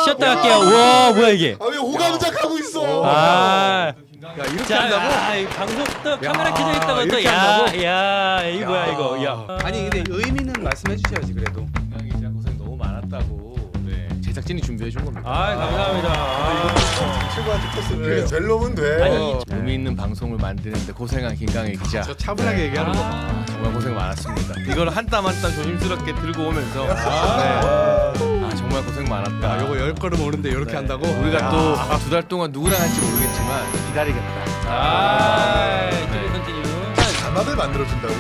쉬었다 갈게요. 와 뭐야 이게? 아 왜 호감작하고 있어? 아. 야 이렇게 자, 한다고? 이 방송 또 카메라 켜져 있다고 또 이렇게 야, 한다고? 야, 이거 뭐야 이거? 야. 아니 근데 의미는 말씀해 주셔야지 그래도. 형이 진짜 고생 너무 많았다고. 네. 제작진이 준비해 준 겁니다. 아, 감사합니다. 아. 최고한테 컸으면 그래 될 놈은 돼. 아니, 의미 있는 방송을 만드는데 고생한 김강희 기자. 저 차분하게 얘기하는 거. 아, 정말 고생 많았습니다. 이걸 한 땀 한 땀 조심스럽게 들고 오면서 네. 아 정말 고생 많았다. 아, 요거 10걸음 오는데 이렇게 네. 한다고? 우리가 또 두 달 동안 누구랑 할지 모르겠지만 기다리겠다. 아, 네. 컨티뉴. 자막을 만들어준다고?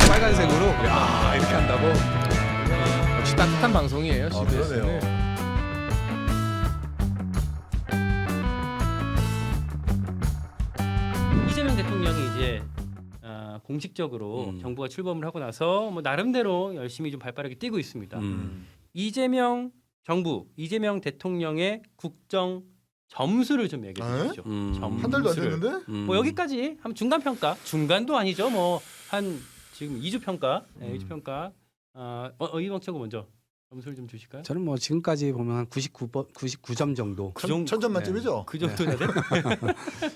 빨간색으로? 야 이렇게 한다고? 역시 따뜻한 방송이에요. CBS는. 그러네요. 이재명 대통령이 이제 공식적으로 정부가 출범을 하고 나서 뭐 나름대로 열심히 좀 발빠르게 뛰고 있습니다. 이재명 정부, 이재명 대통령의 국정 점수를 좀 얘기해 주시죠. 한 달도 안 됐는데? 뭐 여기까지 하면 중간 평가, 중간도 아니죠. 뭐 한 지금 2주 평가, 네, 2주 평가. 이광철고 먼저 점수를 좀 주실까요? 저는 뭐 지금까지 보면 한 99점 정도. 천점 만점이죠? 그 정도나 돼?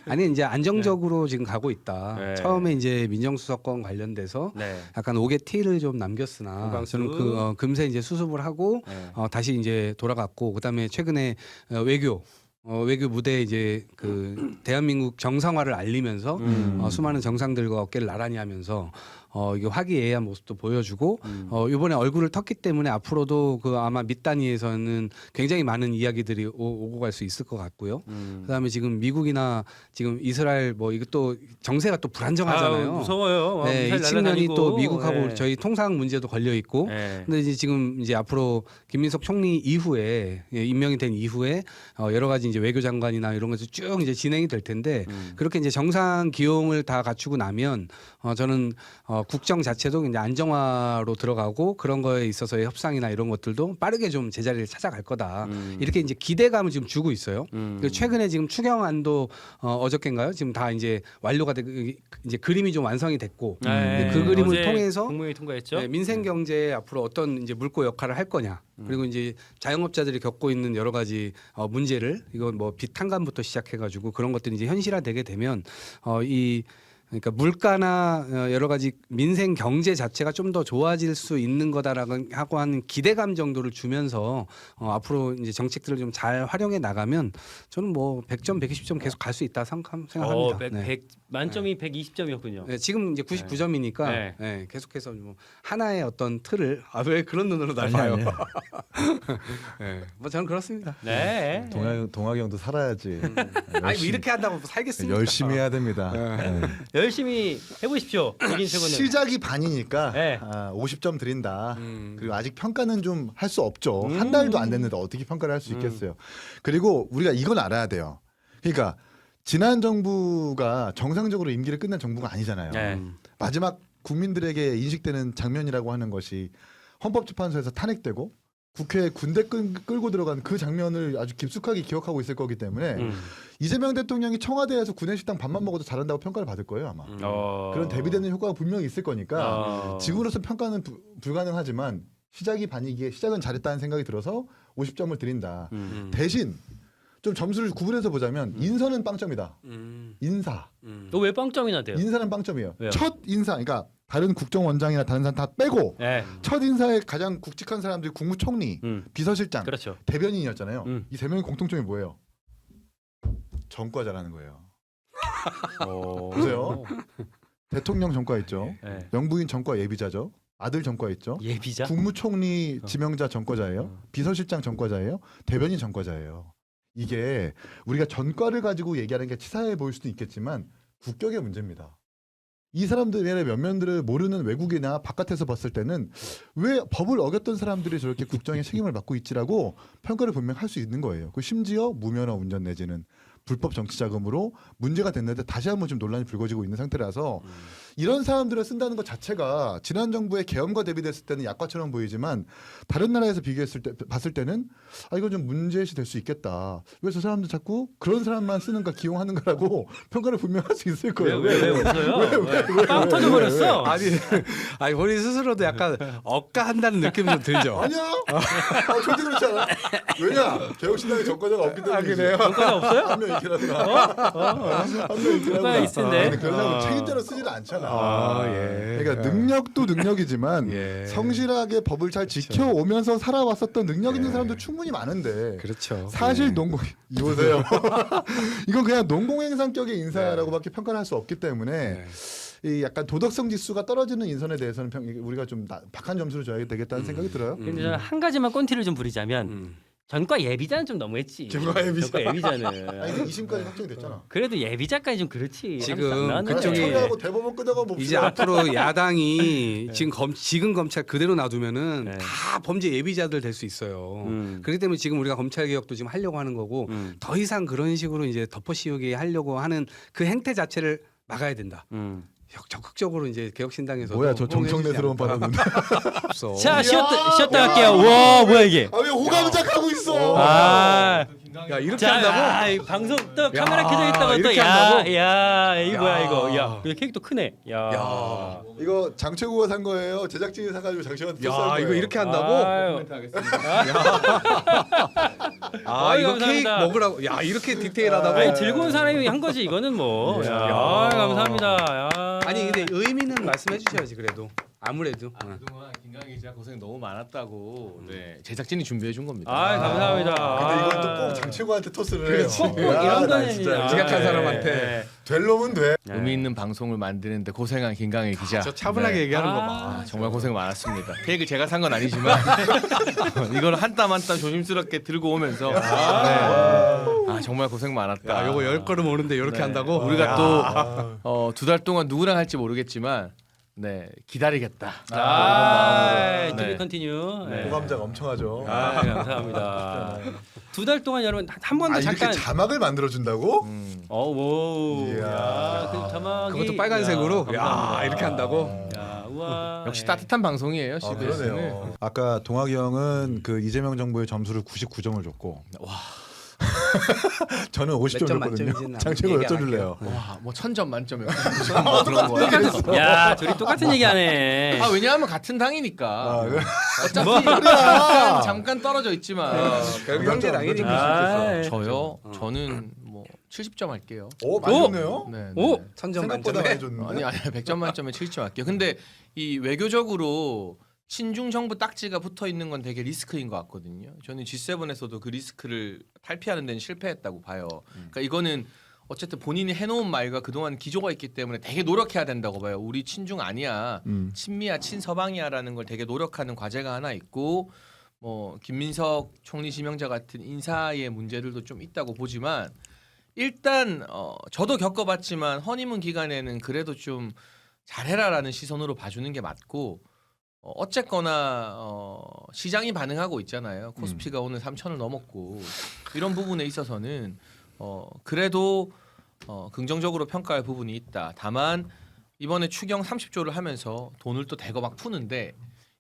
아니 이제 안정적으로 지금 가고 있다. 네. 처음에 이제 민정수석권 관련돼서 네. 약간 옥의 티를 좀 남겼으나 호강수. 저는 금세 이제 수습을 하고 네. 다시 이제 돌아갔고 그다음에 최근에 외교 무대에 이제 그 대한민국 정상화를 알리면서 수많은 정상들과 어깨를 나란히 하면서 이게 화기애애한 모습도 보여주고 이번에 얼굴을 텄기 때문에 앞으로도 그 아마 밑단위에서는 굉장히 많은 이야기들이 오고 갈 수 있을 것 같고요. 그다음에 지금 미국이나 지금 이스라엘 뭐 이것도 정세가 또 불안정하잖아요. 무서워요. 네, 이 미사일 측면이 날아다니고. 또 미국하고 네. 저희 통상 문제도 걸려 있고. 네. 근데 이제 지금 이제 앞으로 김민석 총리 이후에 임명이 된 이후에 여러 가지 이제 외교장관이나 이런 것이 쭉 이제 진행이 될 텐데 그렇게 이제 정상 기용을 다 갖추고 나면 저는 국정 자체도 이제 안정화로 들어가고 그런 거에 있어서의 협상이나 이런 것들도 빠르게 좀 제자리를 찾아갈 거다. 이렇게 이제 기대감을 지금 주고 있어요. 그리고 최근에 지금 추경안도 어저께인가요? 지금 다 이제 완료가 되고 이제 그림이 좀 완성이 됐고 네. 그 그림을 어제 통해서 국무회의 통과했죠. 네, 민생 경제에 앞으로 어떤 이제 물고 역할을 할 거냐. 그리고 이제 자영업자들이 겪고 있는 여러 가지 문제를 이건 뭐 빚 탕감부터 시작해가지고 그런 것들이 이제 현실화되게 되면 그러니까 물가나 여러 가지 민생 경제 자체가 좀 더 좋아질 수 있는 거다라고 하고 하는 기대감 정도를 주면서 앞으로 이제 정책들을 좀 잘 활용해 나가면 저는 뭐 100점, 120점 계속 갈 수 있다 생각합니다. 100 만점이 120점이었군요. 네, 지금 이제 99점이니까 네. 계속해서 뭐 하나의 어떤 틀을 왜 그런 눈으로 날 봐요? 네, 뭐 저는 그렇습니다. 네. 동학이 형도 살아야지. 아니 뭐 이렇게 한다고 살겠습니까? 열심히 해야 됩니다. 네. 열심히 해보십시오. 이긴 최고는. 시작이 반이니까 네. 50점 드린다. 그리고 아직 평가는 좀 할 수 없죠. 한 달도 안 됐는데 어떻게 평가를 할 수 있겠어요. 그리고 우리가 이건 알아야 돼요. 그러니까 지난 정부가 정상적으로 임기를 끝낸 정부가 아니잖아요. 네. 마지막 국민들에게 인식되는 장면이라고 하는 것이 헌법재판소에서 탄핵되고 국회에 군대 끌고 들어간 그 장면을 아주 깊숙하게 기억하고 있을 거기 때문에 이재명 대통령이 청와대에서 구내식당 밥만 먹어도 잘한다고 평가를 받을 거예요 아마. 그런 대비되는 효과가 분명히 있을 거니까 지금으로서 평가는 불가능하지만 시작이 반이기에 시작은 잘했다는 생각이 들어서 50점을 드린다. 대신 좀 점수를 구분해서 보자면 인선은 빵점이다. 인사. 너 왜 빵점이나 돼요? 인사는 빵점이에요. 왜요? 첫 인사, 그러니까 다른 국정원장이나 다른 사람 다 빼고 네. 첫 인사에 가장 굵직한 사람들이 국무총리, 비서실장, 그렇죠. 대변인이었잖아요. 이 세 명의 공통점이 뭐예요? 전과자라는 거예요. 보세요. 대통령 전과 있죠. 네. 영부인 전과 예비자죠. 아들 전과 있죠. 예비자. 국무총리 지명자 전과자예요. 비서실장 전과자예요. 대변인 전과자예요. 이게 우리가 전과를 가지고 얘기하는 게 치사해 보일 수도 있겠지만 국격의 문제입니다. 이 사람들의 면면들을 모르는 외국이나 바깥에서 봤을 때는 왜 법을 어겼던 사람들이 저렇게 국정의 책임을 맡고 있지라고 평가를 분명 할 수 있는 거예요. 그 심지어 무면허 운전 내지는 불법 정치 자금으로 문제가 됐는데 다시 한번 좀 논란이 불거지고 있는 상태라서 이런 사람들을 쓴다는 것 자체가 지난 정부의 계엄과 대비됐을 때는 약과처럼 보이지만 다른 나라에서 비교했을 때 봤을 때는 이거 좀 문제시 될 수 있겠다. 왜 저 사람들 자꾸 그런 사람만 쓰는가 기용하는 거라고 평가를 분명할 수 있을 거예요. 왜 웃어요? 빵 터져버렸어. 아니 본인 스스로도 약간 억까한다는 느낌이 좀 들죠. 아니야. 절대 그렇지 않아. 왜냐? 개혁신당의 정권자가 없기 때문에. 그래요? 정가가 없어요? 한명 있기라도. 한명 정가가 있을 텐데. 근데 그러려고 책임자로 쓰지는 않잖아. 예. 그러니까 능력도 능력이지만 예. 성실하게 법을 잘 지켜오면서 살아왔었던 능력 있는 사람도 충분히 많은데 그렇죠. 사실 예. 농공 이보세요. 이건 그냥 농공행상격의 인사라고밖에 평가를 할 수 없기 때문에 예. 이 약간 도덕성 지수가 떨어지는 인선에 대해서는 우리가 좀 박한 점수를 줘야 되겠다는 생각이 들어요. 근데 저는 한 가지만 꼰티를 좀 부리자면 전과 예비자는 좀 너무했지. 전과 예비자. 전과 예비자는. 아니 근데 2심까지 확정됐잖아. 그래도 예비자까지 좀 그렇지. 지금 하면서 안 그쪽이- 나왔는데. 처리하고 대법원 끄다가 뭐 이제 앞으로 야당이 지금 검찰 그대로 놔두면은 네. 다 범죄 예비자들 될 수 있어요. 음. 그렇기 때문에 지금 우리가 검찰 개혁도 지금 하려고 하는 거고 더 이상 그런 식으로 이제 덮어씌우게 하려고 하는 그 행태 자체를 막아야 된다. 적극적으로 이제 개혁신당에서 뭐야 저 정청래스러운 발언은. 없어. 자 쉬었다 갈게요. 와 뭐야 이게. 왜 호감작 하고 있어? 아. 야 이렇게 자, 한다고? 이 방송 또 카메라 켜져 있다고 또 이렇게 야, 한다고? 야, 이거 야. 뭐야 이거? 야, 이거 케이크도 크네. 야. 야. 이거 장최구가 산 거예요. 제작진이 사가지고 장최구한테 쏜 야 거예요. 이거 이렇게 한다고? 아유. 아 아유, 이거 감사합니다. 케이크 먹으라고? 야 이렇게 디테일하다고? 아니 들고 온 사람이 한 거지 이거는 뭐. 야, 야. 감사합니다. 야. 아니 근데 의미는 말씀해 주셔야지 그래도 아무래도. 그동안 김강희 기자 고생 너무 많았다고 네, 제작진이 준비해 준 겁니다. 아, 감사합니다. 근데 이건 또 꼭 장최구한테 토스를 해요. 꼭 이런 거는 진짜 지각한 예, 사람한테. 예. 될 놈은 돼. 의미 있는 방송을 만드는데 고생한 김강희 기자. 저 차분하게 네. 얘기하는 거 봐. 아, 정말 고생 많았습니다. 케이크 제가 산 건 아니지만 이걸 한 땀 한 땀 조심스럽게 들고 오면서 아 정말 고생 많았다. 야, 요거 10걸음 오는데 이렇게 네. 한다고? 우리가 또 2달 동안 누구랑 할지 모르겠지만 네 기다리겠다. 아, 이런 to be 마음으로. continue. 네. 네. 호감작 엄청 하죠. 아, 감사합니다. 2달 동안 여러분 한 번도 이렇게 잠깐 자막을 만들어 준다고? 오. 이야. 야, 그 자막이 그것도 빨간색으로? 야, 야 감사합니다. 이렇게 한다고? 야, 우와. 역시 네. 따뜻한 방송이에요. 아, CBS는. 그러네요. 아까 동학이 형은 그 이재명 정부의 점수를 99점을 줬고, 저는 50점 몇 점 줬거든요. 만점인지는 장채가 얘기 몇 안 점 줄래요? 와뭐 1000점 만점에 그런 거야. 야, 둘이 똑같은 얘기하네. 아 왜냐하면 같은 당이니까. 아, 그래? 어차피 잠깐 떨어져 있지만 결국 형제 당이니까. 아, 저요. 저는 뭐 70점 할게요. 오, 많이 줬네요. 네. 오, 1000점 생각보다 만점에 많이 줬는데. 아니 100점 만점에 70점 할게요. 근데 이 외교적으로 친중 정부 딱지가 붙어 있는 건 되게 리스크인 것 같거든요. 저는 G7에서도 그 리스크를 탈피하는 데는 실패했다고 봐요. 그러니까 이거는 어쨌든 본인이 해놓은 말과 그동안 기조가 있기 때문에 되게 노력해야 된다고 봐요. 우리 친중 아니야, 친미야, 친서방이야라는 걸 되게 노력하는 과제가 하나 있고, 뭐 김민석 총리 지명자 같은 인사의 문제들도 좀 있다고 보지만 일단 저도 겪어봤지만 허니문 기간에는 그래도 좀 잘해라라는 시선으로 봐주는 게 맞고. 어쨌거나 시장이 반응하고 있잖아요. 코스피가 오늘 3,000을 넘었고 이런 부분에 있어서는 그래도 긍정적으로 평가할 부분이 있다. 다만 이번에 추경 30조를 하면서 돈을 또 대거 막 푸는데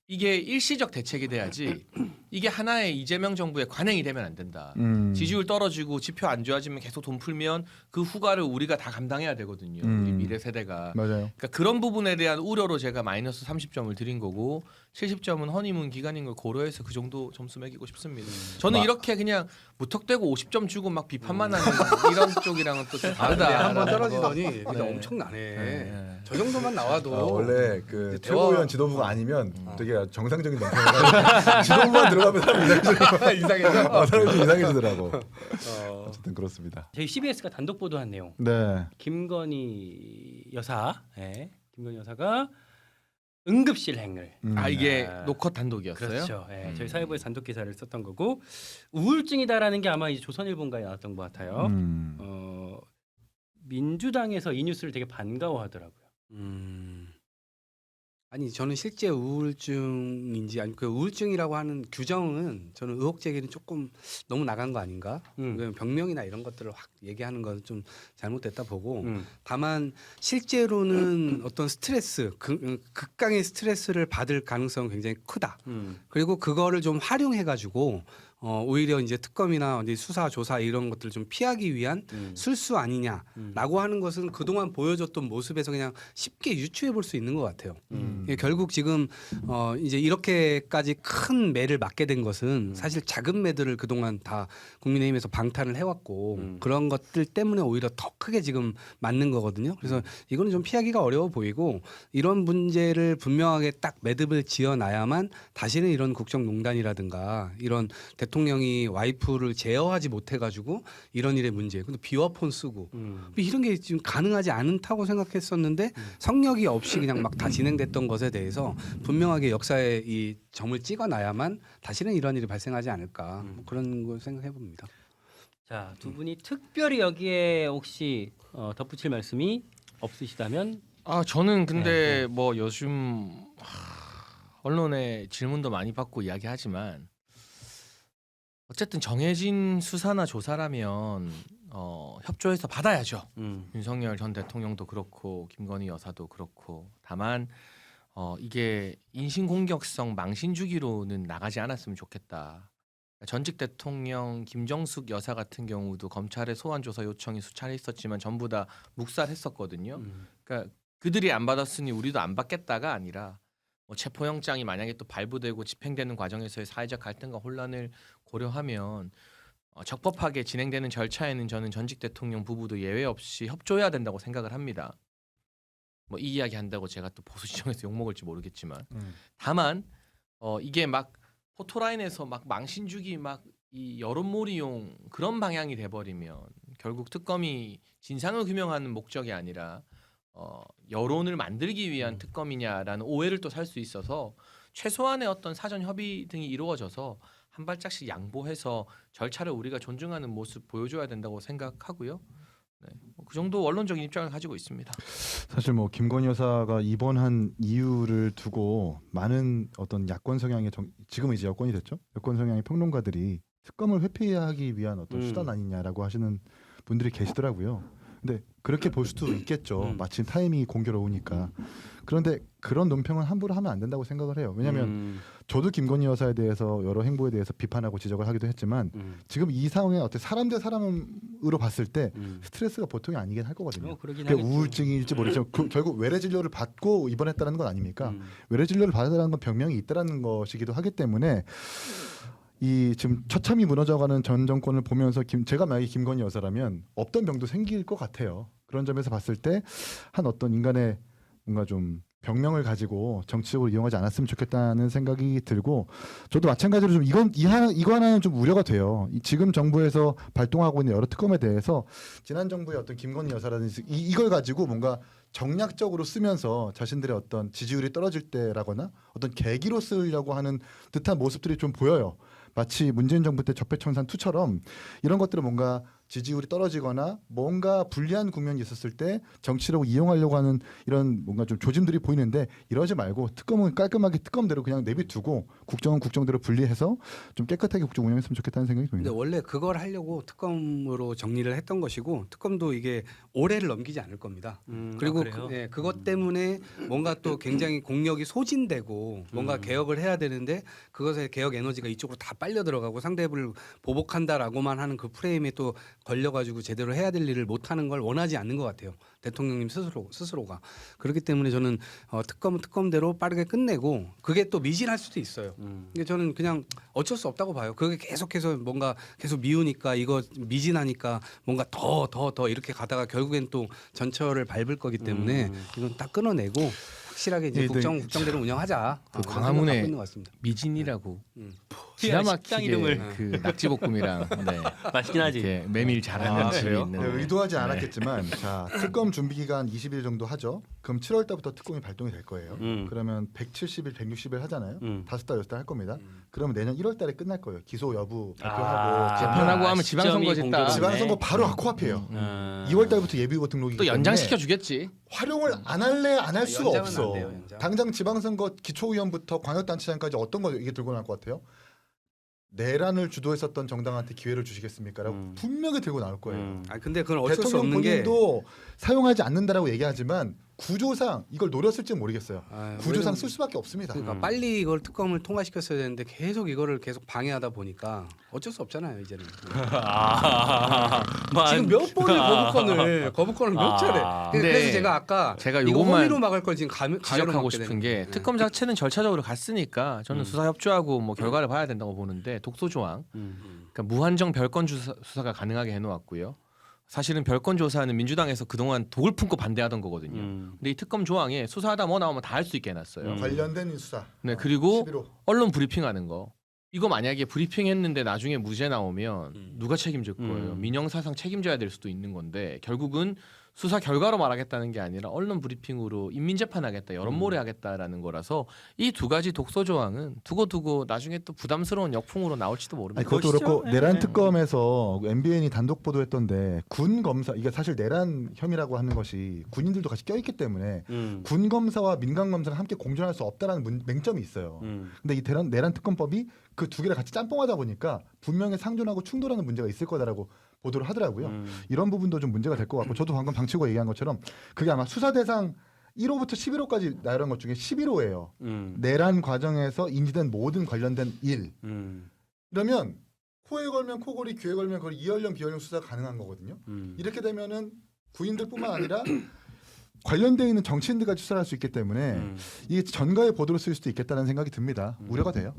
이게 일시적 대책이 돼야지 이게 하나의 이재명 정부의 관행이 되면 안 된다. 지지율 떨어지고 지표 안 좋아지면 계속 돈 풀면 그 후과를 우리가 다 감당해야 되거든요. 우리 미래 세대가. 맞아요. 그러니까 그런 부분에 대한 우려로 제가 마이너스 30점을 드린 거고 70점은 허니문 기간인 걸 고려해서 그 정도 점수 매기고 싶습니다. 저는 이렇게 그냥 무턱대고 50점 주고 막 비판만 하는 이런 쪽이랑은 또 좀 다르다. 한번 떨어지더니 그냥 네. 엄청나네. 네. 저 정도만 나와도 원래 그 이제 최고위원 지도부가 아니면 되게 정상적인 멘트가 지도부만 들어가면 사람 이상해져. 사람이 좀 이상해지더라고. 어쨌든 그렇습니다. 저희 CBS가 단독 보도한 내용. 네. 김건희 여사, 네. 김건희 여사가 응급실 행을. 아 이게 아, 노컷 단독이었어요? 그렇죠. 예, 저희 사회부에서 단독 기사를 썼던 거고 우울증이다라는 게 아마 이제 조선일보인가에 나왔던 것 같아요. 민주당에서 이 뉴스를 되게 반가워하더라고요. 아니 저는 실제 우울증인지 아니 그 우울증이라고 하는 규정은 저는 의혹 제기는 조금 너무 나간 거 아닌가? 왜냐면 병명이나 이런 것들을 확 얘기하는 건 좀 잘못됐다 보고 다만 실제로는 어떤 스트레스 극강의 스트레스를 받을 가능성은 굉장히 크다. 그리고 그거를 좀 활용해 가지고 오히려 이제 특검이나 어디 수사 조사 이런 것들을 좀 피하기 위한 술수 아니냐라고 하는 것은 그동안 보여줬던 모습에서 그냥 쉽게 유추해 볼 수 있는 것 같아요. 예, 결국 지금 이제 이렇게까지 큰 매를 맞게 된 것은 사실 작은 매들을 그동안 다 국민의힘에서 방탄을 해왔고 그런 것들 때문에 오히려 더 크게 지금 맞는 거거든요. 그래서 이거는 좀 피하기가 어려워 보이고 이런 문제를 분명하게 딱 매듭을 지어놔야만 다시는 이런 국정농단이라든가 이런 대통령이 와이프를 제어하지 못해가지고 이런 일의 문제. 근데 비화폰 쓰고 이런 게 지금 가능하지 않다고 생각했었는데 성역이 없이 그냥 막 다 진행됐던 것에 대해서 분명하게 역사에 이 점을 찍어놔야만 다시는 이런 일이 발생하지 않을까 뭐 그런 걸 생각해 봅니다. 자, 두 분이 특별히 여기에 혹시 덧붙일 말씀이 없으시다면 저는 근데 뭐 요즘 언론에 질문도 많이 받고 이야기하지만 어쨌든 정해진 수사나 조사라면 협조해서 받아야죠. 윤석열 전 대통령도 그렇고 김건희 여사도 그렇고 다만 이게 인신공격성 망신주기로는 나가지 않았으면 좋겠다. 전직 대통령 김정숙 여사 같은 경우도 검찰의 소환 조사 요청이 수차례 있었지만 전부 다 묵살했었거든요. 그러니까 그들이 안 받았으니 우리도 안 받겠다가 아니라 뭐 체포영장이 만약에 또 발부되고 집행되는 과정에서의 사회적 갈등과 혼란을 고려하면 적법하게 진행되는 절차에는 저는 전직 대통령 부부도 예외 없이 협조해야 된다고 생각을 합니다. 뭐 이 이야기 한다고 제가 또 보수 지정에서 욕 먹을지 모르겠지만 다만 이게 막 포토라인에서 막 망신주기 막 이 여론몰이용 그런 방향이 돼버리면 결국 특검이 진상을 규명하는 목적이 아니라 여론을 만들기 위한 특검이냐라는 오해를 또 살 수 있어서 최소한의 어떤 사전 협의 등이 이루어져서 한 발짝씩 양보해서 절차를 우리가 존중하는 모습 보여줘야 된다고 생각하고요. 네, 그 정도 원론적인 입장을 가지고 있습니다. 사실 뭐 김건희 여사가 입원한 이유를 두고 많은 어떤 야권 성향의 지금은 이제 여권이 됐죠. 여권 성향의 평론가들이 특검을 회피하기 위한 어떤 수단 아니냐라고 하시는 분들이 계시더라고요. 근데 그렇게 볼 수도 있겠죠. 마침 타이밍이 공교로우니까. 그런데 그런 논평은 함부로 하면 안 된다고 생각을 해요. 왜냐하면 저도 김건희 여사에 대해서 여러 행보에 대해서 비판하고 지적을 하기도 했지만 지금 이 상황에 어떻게 사람 대 사람으로 봤을 때 스트레스가 보통이 아니긴 할 거거든요. 그러긴 그게 하겠죠. 우울증일지 모르지만 결국 외래 진료를 받고 입원했다는 건 아닙니까? 외래 진료를 받았다는 건 병명이 있다라는 것이기도 하기 때문에 이 지금 처참히 무너져가는 전 정권을 보면서 제가 만약에 김건희 여사라면 없던 병도 생길 것 같아요. 그런 점에서 봤을 때 한 어떤 인간의 뭔가 좀 병명을 가지고 정치적으로 이용하지 않았으면 좋겠다는 생각이 들고 저도 마찬가지로 좀 이거 하나는 좀 우려가 돼요. 지금 정부에서 발동하고 있는 여러 특검에 대해서 지난 정부의 어떤 김건희 여사라든지 이걸 가지고 뭔가 정략적으로 쓰면서 자신들의 어떤 지지율이 떨어질 때라거나 어떤 계기로 쓰려고 하는 듯한 모습들이 좀 보여요. 마치 문재인 정부 때 적폐청산 2처럼 이런 것들을 뭔가 지지율이 떨어지거나 뭔가 불리한 국면이 있었을 때 정치로 이용하려고 하는 이런 뭔가 좀 조짐들이 보이는데 이러지 말고 특검은 깔끔하게 특검대로 그냥 내비두고 국정은 국정대로 분리해서 좀 깨끗하게 국정 운영했으면 좋겠다는 생각이 듭니다. 근데 원래 그걸 하려고 특검으로 정리를 했던 것이고 특검도 이게 올해를 넘기지 않을 겁니다. 그리고 그것 때문에 뭔가 또 굉장히 공력이 소진되고 뭔가 개혁을 해야 되는데 그것에 개혁 에너지가 이쪽으로 다 빨려 들어가고 상대를 보복한다라고만 하는 그 프레임에 또 걸려가지고 제대로 해야 될 일을 못하는 걸 원하지 않는 것 같아요. 대통령님 스스로가. 그렇기 때문에 저는 특검은 특검대로 빠르게 끝내고 그게 또 미진할 수도 있어요. 근데 저는 그냥 어쩔 수 없다고 봐요. 그게 계속해서 뭔가 계속 미우니까 이거 미진하니까 뭔가 더 이렇게 가다가 결국엔 또 전철을 밟을 거기 때문에 이건 딱 끊어내고 확실하게 이제 국정대로 운영하자. 광화문에 미진이라고 기가 막히게 그 낙지볶음이랑 맛있긴 하지. 메밀 잘하는 집이 있는데 의도하지 않았겠지만 자 특검 준비 기간 20일 정도 하죠. 그럼 7월 달부터 특검이 발동이 될 거예요. 그러면 170일, 160일 하잖아요. 5달, 6달 할 겁니다. 그러면 내년 1월 달에 끝날 거예요. 기소 여부 발표하고 재판하고 하면 지방선거 시점이 짓다. 지방선거 바로 코앞이에요. 2월 달부터 예비후보 등록이 또 연장시켜 주겠지. 활용을 안 할래 안 할 수가 연장은 없어. 안 돼요, 연장. 당장 지방선거 기초의원부터 광역단체장까지 어떤 거 이게 들고 나올 것 같아요? 내란을 주도했었던 정당한테 기회를 주시겠습니까라고 분명히 들고 나올 거예요. 아 근데 그건 어쩔 수 대통령 없는 게 본인도 사용하지 않는다라고 얘기하지만 구조상 이걸 노렸을지 모르겠어요. 아, 구조상 왜냐면 쓸 수밖에 없습니다. 그러니까 빨리 이걸 특검을 통과시켰어야 되는데 계속 이거를 계속 방해하다 보니까 어쩔 수 없잖아요 이제는. 지금 몇 번을 거부권을 몇 차례. 근데 그래서 제가 아까 제가 이거 요것만 혐의로 막을 걸 지금 지적하고 싶은 게 특검 자체는 절차적으로 갔으니까 저는 수사 협조하고 뭐 결과를 봐야 된다고 보는데 독소 조항, 그러니까 무한정 별건 수사가 가능하게 해놓았고요. 사실은 별건 조사는 민주당에서 그동안 독을 품고 반대하던 거거든요. 근데 이 특검 조항에 수사하다 뭐 나오면 다 할 수 있게 해놨어요. 관련된 수사. 네, 그리고 11호. 언론 브리핑하는 거. 이거 만약에 브리핑했는데 나중에 무죄 나오면 누가 책임질 거예요? 민형사상 책임져야 될 수도 있는 건데 결국은 수사 결과로 말하겠다는 게 아니라 언론 브리핑으로 인민재판하겠다, 여론몰이 하겠다라는 거라서 이 두 가지 독소 조항은 두고 나중에 또 부담스러운 역풍으로 나올지도 모릅니다. 아니, 그것도 그것이죠. 그렇고 내란 네. 특검에서 MBN이 단독 보도했던데 군 검사 이게 사실 내란 혐의라고 하는 것이 군인들도 같이 껴있기 때문에 군 검사와 민간 검사가 함께 공존할 수 없다라는 맹점이 있어요. 근데 이 내란 특검법이 그 두 개를 같이 짬뽕하다 보니까 분명히 상존하고 충돌하는 문제가 있을 거다라고 보도를 하더라고요. 이런 부분도 좀 문제가 될 것 같고 저도 방금 방치고 얘기한 것처럼 그게 아마 수사 대상 1호부터 11호까지 나열한 것 중에 11호예요. 내란 과정에서 인지된 모든 관련된 일. 이러면 코에 걸면 코골이, 귀에 걸면 거리, 이연령 비연령 수사가 가능한 거거든요. 이렇게 되면은 군인들뿐만 아니라 관련되어 있는 정치인들까지 수사할 수 있기 때문에 이게 전가의 보도로 쓸 수도 있겠다는 생각이 듭니다. 우려가 돼요.